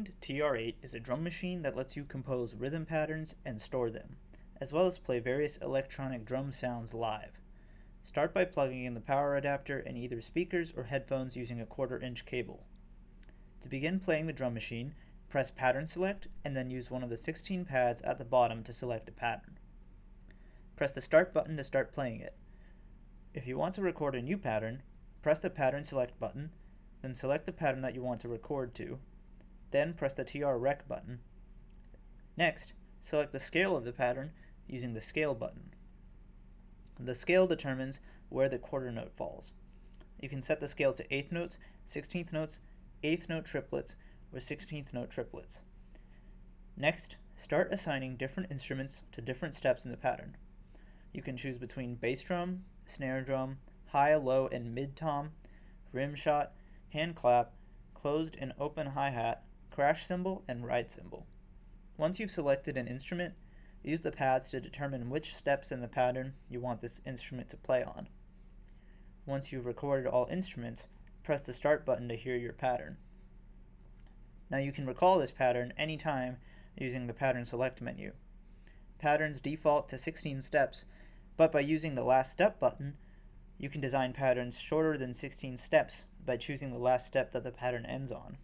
Unnamed TR-8 is a drum machine that lets you compose rhythm patterns and store them, as well as play various electronic drum sounds live. Start by plugging in the power adapter in either speakers or headphones using a 1/4-inch cable. To begin playing the drum machine, press Pattern Select and then use one of the 16 pads at the bottom to select a pattern. Press the Start button to start playing it. If you want to record a new pattern, press the Pattern Select button, then select the pattern that you want to record to, then press the TR-Rec button. Next, select the scale of the pattern using the Scale button. The scale determines where the quarter note falls. You can set the scale to 8th notes, 16th notes, 8th note triplets, or 16th note triplets. Next, start assigning different instruments to different steps in the pattern. You can choose between bass drum, snare drum, high, low, and mid-tom, rim shot, hand clap, closed and open hi-hat, crash cymbal, and ride cymbal. Once you've selected an instrument, use the pads to determine which steps in the pattern you want this instrument to play on. Once you've recorded all instruments, press the Start button to hear your pattern. Now you can recall this pattern anytime using the Pattern Select menu. Patterns default to 16 steps, but by using the Last Step button, you can design patterns shorter than 16 steps by choosing the last step that the pattern ends on.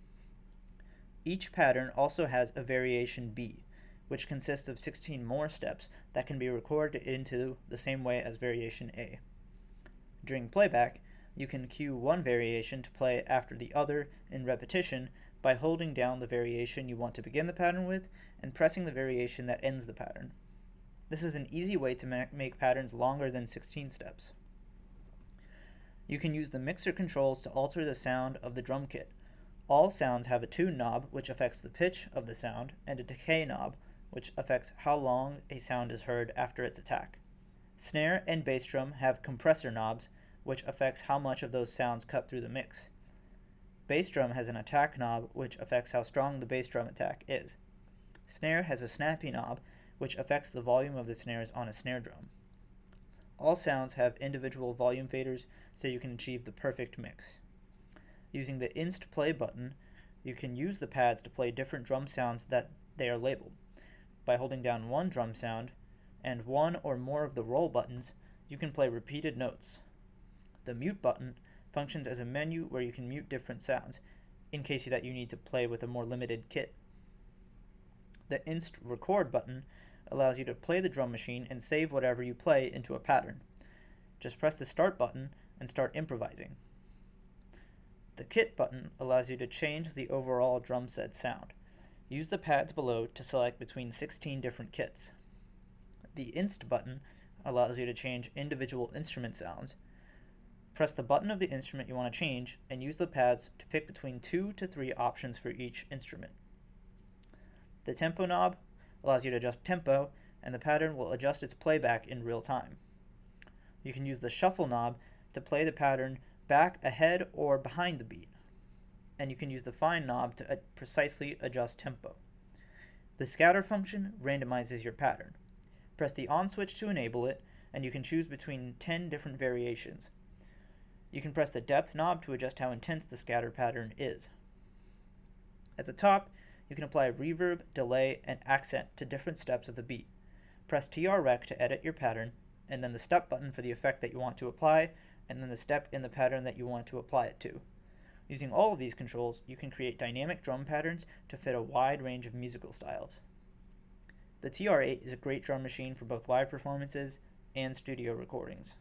Each pattern also has a variation B, which consists of 16 more steps that can be recorded into the same way as variation A. During playback, you can cue one variation to play after the other in repetition by holding down the variation you want to begin the pattern with and pressing the variation that ends the pattern. This is an easy way to make patterns longer than 16 steps. You can use the mixer controls to alter the sound of the drum kit. All sounds have a tune knob, which affects the pitch of the sound, and a decay knob, which affects how long a sound is heard after its attack. Snare and bass drum have compressor knobs, which affects how much of those sounds cut through the mix. Bass drum has an attack knob, which affects how strong the bass drum attack is. Snare has a snappy knob, which affects the volume of the snares on a snare drum. All sounds have individual volume faders, so you can achieve the perfect mix. Using the Inst Play button, you can use the pads to play different drum sounds that they are labeled. By holding down one drum sound and one or more of the roll buttons, you can play repeated notes. The Mute button functions as a menu where you can mute different sounds, in case that you need to play with a more limited kit. The Inst Record button allows you to play the drum machine and save whatever you play into a pattern. Just press the Start button and start improvising. The Kit button allows you to change the overall drum set sound. Use the pads below to select between 16 different kits. The Inst button allows you to change individual instrument sounds. Press the button of the instrument you want to change and use the pads to pick between 2 to 3 options for each instrument. The Tempo knob allows you to adjust tempo, and the pattern will adjust its playback in real time. You can use the Shuffle knob to play the pattern back, ahead, or behind the beat. And you can use the Fine knob to precisely adjust tempo. The Scatter function randomizes your pattern. Press the On switch to enable it, and you can choose between 10 different variations. You can press the Depth knob to adjust how intense the scatter pattern is. At the top, you can apply reverb, delay, and accent to different steps of the beat. Press TR-Rec to edit your pattern, and then the Step button for the effect that you want to apply, and then the step in the pattern that you want to apply it to. Using all of these controls, you can create dynamic drum patterns to fit a wide range of musical styles. The TR-8 is a great drum machine for both live performances and studio recordings.